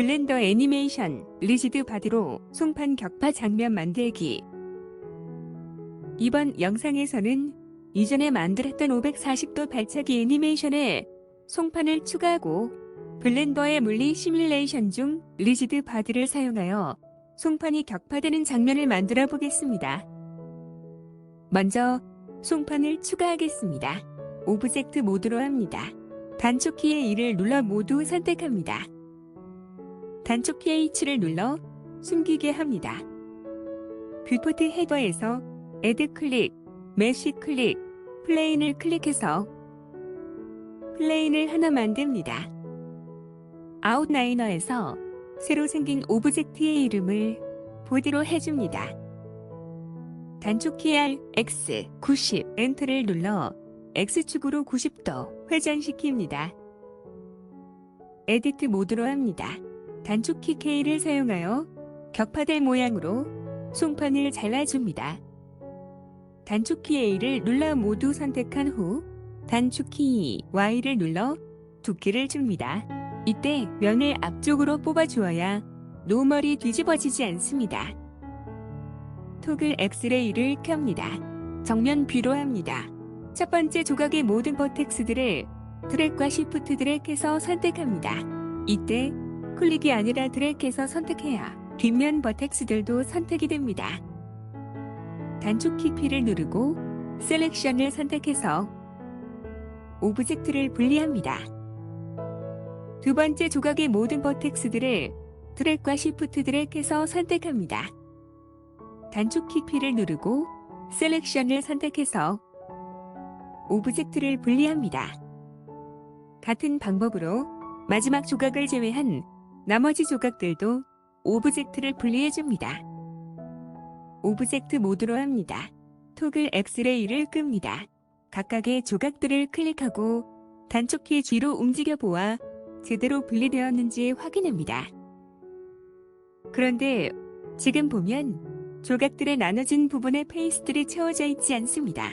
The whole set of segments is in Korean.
블렌더 애니메이션 리지드 바디로 송판 격파 장면 만들기. 이번 영상에서는 이전에 만들었던 540도 발차기 애니메이션에 송판을 추가하고 블렌더의 물리 시뮬레이션 중 리지드 바디를 사용하여 송판이 격파되는 장면을 만들어 보겠습니다. 먼저 송판을 추가하겠습니다. 오브젝트 모드로 합니다. 단축키의 2를 눌러 모두 선택합니다. 단축키의 H를 눌러 숨기게 합니다. 뷰포트 헤더에서 애드 클릭, 메쉬 클릭, 플레인을 클릭해서 플레인을 하나 만듭니다. 아웃라이너에서 새로 생긴 오브젝트의 이름을 보디로 해줍니다. 단축키 R, X, 90, 엔터를 눌러 X축으로 90도 회전시킵니다. 에디트 모드로 합니다. 단축키 K를 사용하여 격파될 모양으로 송판을 잘라줍니다. 단축키 A를 눌러 모두 선택한 후 단축키 Y를 눌러 두께를 줍니다. 이때 면을 앞쪽으로 뽑아주어야 노멀이 뒤집어지지 않습니다. 토글 엑스레이를 켭니다. 정면 뷰로 합니다. 첫 번째 조각의 모든 버텍스들을 드래그와 시프트 드래그해서 선택합니다. 이때 클릭이 아니라 드래그해서 선택해야 뒷면 버텍스들도 선택이 됩니다. 단축키 P를 누르고 셀렉션을 선택해서 오브젝트를 분리합니다. 두 번째 조각의 모든 버텍스들을 드래그와 시프트 드래그해서 선택합니다. 단축키 P를 누르고 셀렉션을 선택해서 오브젝트를 분리합니다. 같은 방법으로 마지막 조각을 제외한 나머지 조각들도 오브젝트를 분리해줍니다. 오브젝트 모드로 합니다. 토글 엑스레이를 끕니다. 각각의 조각들을 클릭하고 단축키 G로 움직여 보아 제대로 분리되었는지 확인합니다. 그런데 지금 보면 조각들의 나눠진 부분에 페이스들이 채워져 있지 않습니다.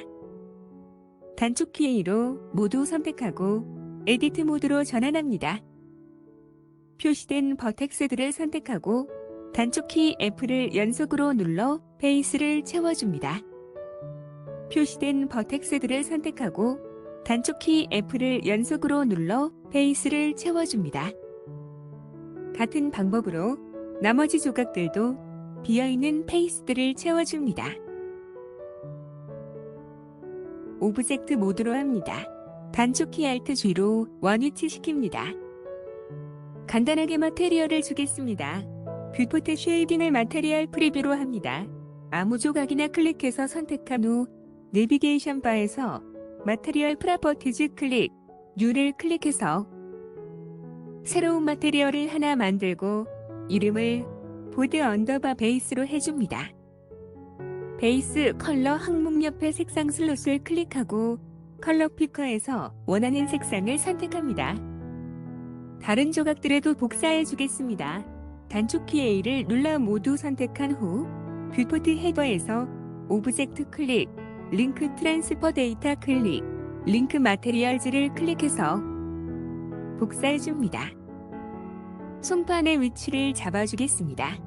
단축키 A로 모두 선택하고 에디트 모드로 전환합니다. 표시된 버텍스들을 선택하고 단축키 F를 연속으로 눌러 페이스를 채워줍니다. 표시된 버텍스들을 선택하고 단축키 F를 연속으로 눌러 페이스를 채워줍니다. 같은 방법으로 나머지 조각들도 비어있는 페이스들을 채워줍니다. 오브젝트 모드로 합니다. 단축키 Alt G로 원위치시킵니다. 간단하게 마테리얼을 주겠습니다. 뷰포트 쉐이딩을 마테리얼 프리뷰로 합니다. 아무 조각이나 클릭해서 선택한 후 내비게이션 바에서 마테리얼 프로퍼티즈 클릭, New를 클릭해서 새로운 마테리얼을 하나 만들고 이름을 보드 언더바 베이스로 해줍니다. 베이스 컬러 항목 옆에 색상 슬롯을 클릭하고 컬러 피커에서 원하는 색상을 선택합니다. 다른 조각들에도 복사해 주겠습니다. 단축키 A를 눌러 모두 선택한 후 뷰포트 헤더에서 오브젝트 클릭, 링크 트랜스퍼 데이터 클릭, 링크 마테리얼즈를 클릭해서 복사해 줍니다. 송판의 위치를 잡아주겠습니다.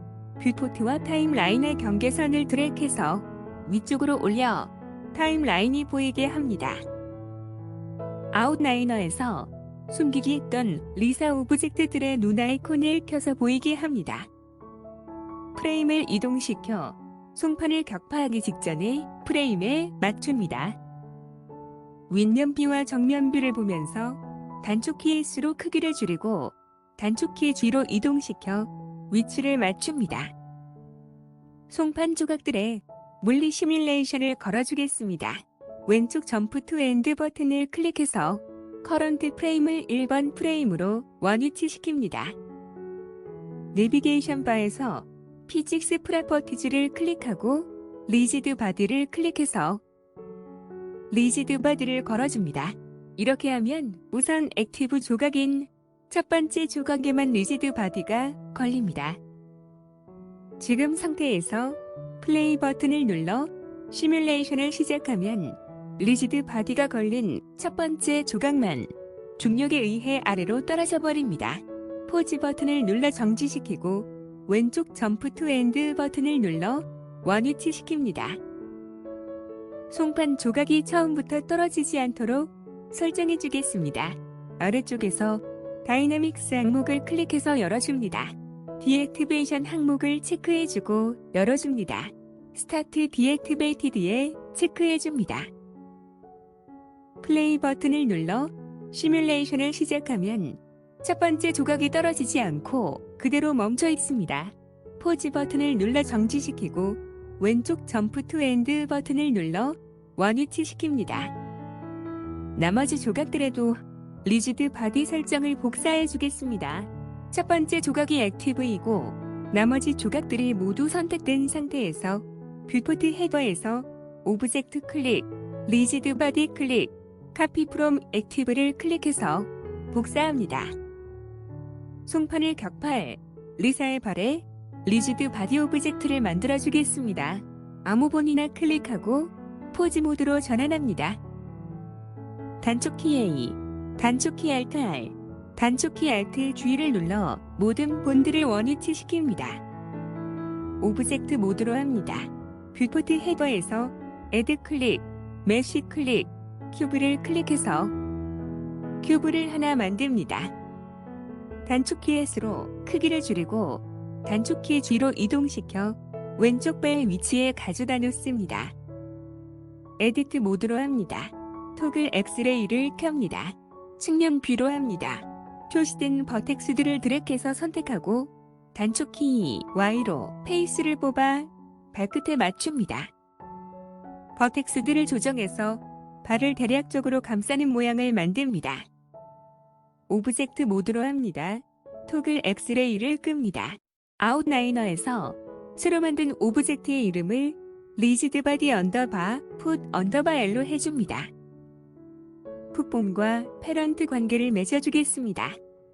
뷰포트와 타임라인의 경계선을 드래그해서 위쪽으로 올려 타임라인이 보이게 합니다. 아웃라이너에서 숨기기 했던 리사 오브젝트들의 눈 아이콘을 켜서 보이게 합니다. 프레임을 이동시켜 송판을 격파하기 직전에 프레임에 맞춥니다. 윗면뷰와 정면뷰를 보면서 단축키 S로 크기를 줄이고 단축키 G로 이동시켜 위치를 맞춥니다. 송판 조각들의 물리 시뮬레이션을 걸어주겠습니다. 왼쪽 점프 투 엔드 버튼을 클릭해서 커런트 프레임을 1번 프레임으로 원위치시킵니다. 내비게이션 바에서 피직스 프로퍼티즈를 클릭하고 리지드 바디를 클릭해서 리지드 바디를 걸어줍니다. 이렇게 하면 우선 액티브 조각인 첫 번째 조각에만 리지드 바디가 걸립니다. 지금 상태에서 플레이 버튼을 눌러 시뮬레이션을 시작하면 리지드 바디가 걸린 첫 번째 조각만 중력에 의해 아래로 떨어져 버립니다. 포즈 버튼을 눌러 정지시키고 왼쪽 점프 투 엔드 버튼을 눌러 원위치 시킵니다. 송판 조각이 처음부터 떨어지지 않도록 설정해 주겠습니다. 아래쪽에서 다이나믹스 항목을 클릭해서 열어줍니다. 디액티베이션 항목을 체크해주고 열어줍니다. 스타트 디액티베이티드에 체크해줍니다. 플레이 버튼을 눌러 시뮬레이션을 시작하면 첫 번째 조각이 떨어지지 않고 그대로 멈춰 있습니다. 포즈 버튼을 눌러 정지시키고 왼쪽 점프 투 엔드 버튼을 눌러 원위치 시킵니다. 나머지 조각들에도 리지드 바디 설정을 복사해 주겠습니다. 첫 번째 조각이 액티브이고 나머지 조각들이 모두 선택된 상태에서 뷰포트 헤더에서 오브젝트 클릭, 리지드 바디 클릭, 카피 프롬 액티브를 클릭해서 복사합니다. 송판을 격파해 리사의 발에 리지드 바디 오브젝트를 만들어 주겠습니다. 아무 번이나 클릭하고 포즈 모드로 전환합니다. 단축키 A, 단축키 Alt R, 단축키 Alt G를 눌러 모든 본드를 원위치 시킵니다. 오브젝트 모드로 합니다. 뷰포트 헤더에서 Add 클릭, 메쉬 클릭, 큐브를 클릭해서 큐브를 하나 만듭니다. 단축키 S로 크기를 줄이고 단축키 G로 이동시켜 왼쪽 발 위치에 가져다 놓습니다. 에디트 모드로 합니다. 토글 엑스레이를 켭니다. 측면 뷰로 합니다. 표시된 버텍스들을 드래그해서 선택하고 단축키 Y로 페이스를 뽑아 발끝에 맞춥니다. 버텍스들을 조정해서 발을 대략적으로 감싸는 모양을 만듭니다. 오브젝트 모드로 합니다. 토글 엑스레이를 끕니다. 아웃라이너에서 새로 만든 오브젝트의 이름을 리지드 바디 언더바 풋 언더바 L로 해줍니다. 풋본과 패런트 관계를 맺어주겠습니다.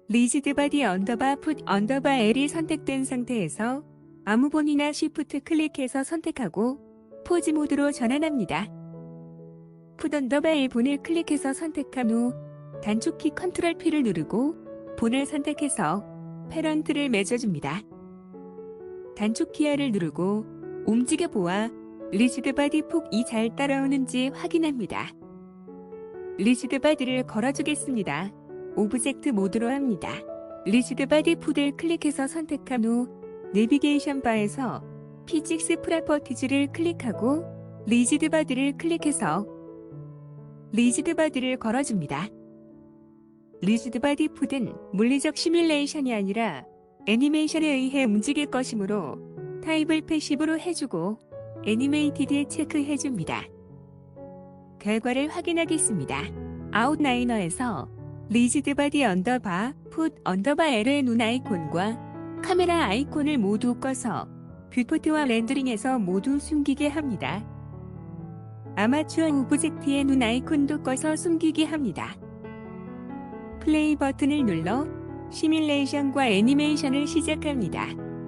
리지드 바디 언더바 풋 언더바 L이 선택된 상태에서 아무 번이나 Shift 클릭해서 선택하고 포즈 모드로 전환합니다. 풋 언더바 L 본을 클릭해서 선택한 후 단축키 컨트롤 P를 누르고 본을 선택해서 패런트를 맺어줍니다. 단축키 R을 누르고 움직여 보아 리지드 바디 폭이 잘 따라오는지 확인합니다. 리지드 바디를 걸어주겠습니다. 오브젝트 모드로 합니다. 리지드 바디 풋을 클릭해서 선택한 후 내비게이션 바에서 피직스 프로퍼티즈를 클릭하고 리지드 바디를 클릭해서 리지드 바디를 걸어줍니다. 리지드 바디 풋은 물리적 시뮬레이션이 아니라 애니메이션에 의해 움직일 것이므로 타입을 패시브로 해주고 애니메이티드에 체크해줍니다. 결과를 확인하겠습니다. 아웃라이너에서 리지드 바디 언더바 풋 언더바 L의 눈 아이콘과 카메라 아이콘을 모두 꺼서 뷰포트와 렌더링에서 모두 숨기게 합니다. 아마추어 오브젝트의 눈 아이콘도 꺼서 숨기게 합니다. 플레이 버튼을 눌러 시뮬레이션과 애니메이션을 시작합니다.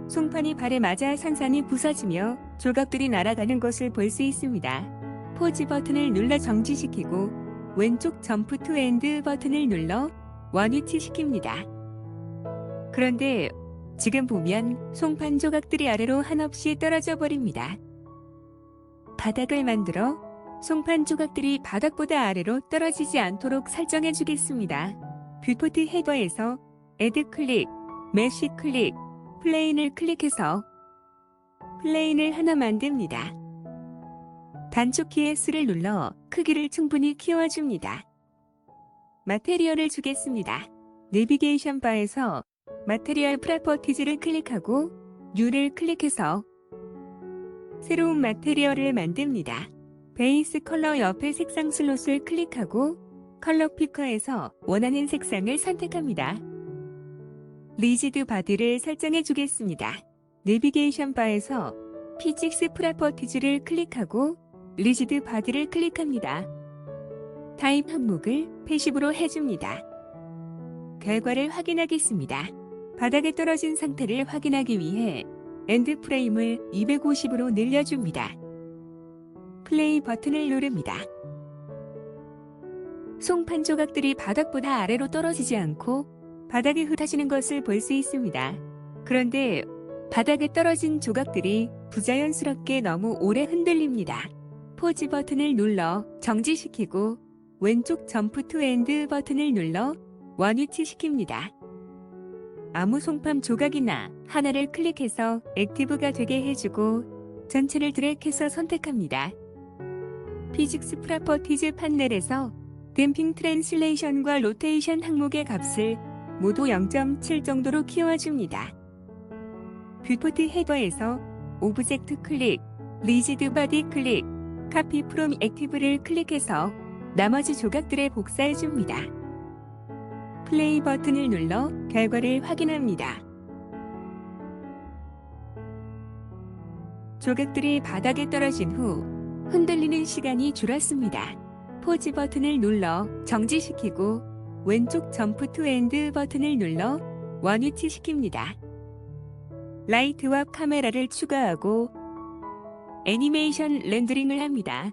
송판이 발에 맞아 상상이 부서지며 조각들이 날아가는 것을 볼 수 있습니다. 포즈 버튼을 눌러 정지시키고 왼쪽 점프 투 엔드 버튼을 눌러 원위치 시킵니다. 그런데 지금 보면 송판 조각들이 아래로 한없이 떨어져 버립니다. 바닥을 만들어 송판 조각들이 바닥보다 아래로 떨어지지 않도록 설정해 주겠습니다. 뷰포트 헤더에서 Add 클릭, 메쉬 클릭, 플레인을 클릭해서 플레인을 하나 만듭니다. 단축키 S를 눌러 크기를 충분히 키워줍니다. 마테리얼을 주겠습니다. 내비게이션 바에서 마테리얼 프로퍼티즈를 클릭하고 New를 클릭해서 새로운 마테리얼을 만듭니다. 베이스 컬러 옆에 색상 슬롯을 클릭하고 컬러 피커에서 원하는 색상을 선택합니다. 리지드 바디를 설정해 주겠습니다. 내비게이션 바에서 피직스 프로퍼티즈를 클릭하고 리지드 바디를 클릭합니다. 타입 항목을 패시브로 해줍니다. 결과를 확인하겠습니다. 바닥에 떨어진 상태를 확인하기 위해 엔드 프레임을 250으로 늘려줍니다. 플레이 버튼을 누릅니다. 송판 조각들이 바닥보다 아래로 떨어지지 않고 바닥에 흩어지는 것을 볼 수 있습니다. 그런데 바닥에 떨어진 조각들이 부자연스럽게 너무 오래 흔들립니다. 포즈 버튼을 눌러 정지시키고 왼쪽 점프 투 엔드 버튼을 눌러 원위치시킵니다. 아무 송팜 조각이나 하나를 클릭해서 액티브가 되게 해주고 전체를 드래그해서 선택합니다. 피직스 프로퍼티즈 판넬에서 댐핑 트랜슬레이션과 로테이션 항목의 값을 모두 0.7 정도로 키워줍니다. 뷰포트 헤더에서 오브젝트 클릭, 리지드 바디 클릭, 카피 프롬 액티브를 클릭해서 나머지 조각들에 복사해줍니다. 플레이 버튼을 눌러 결과를 확인합니다. 조각들이 바닥에 떨어진 후 흔들리는 시간이 줄었습니다. 포즈 버튼을 눌러 정지시키고 왼쪽 점프 투 엔드 버튼을 눌러 원위치시킵니다. 라이트와 카메라를 추가하고 애니메이션 렌더링을 합니다.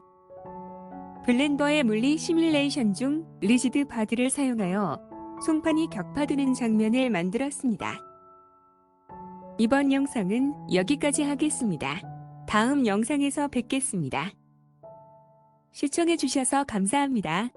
블렌더의 물리 시뮬레이션 중 리지드 바디를 사용하여 송판이 격파되는 장면을 만들었습니다. 이번 영상은 여기까지 하겠습니다. 다음 영상에서 뵙겠습니다. 시청해주셔서 감사합니다.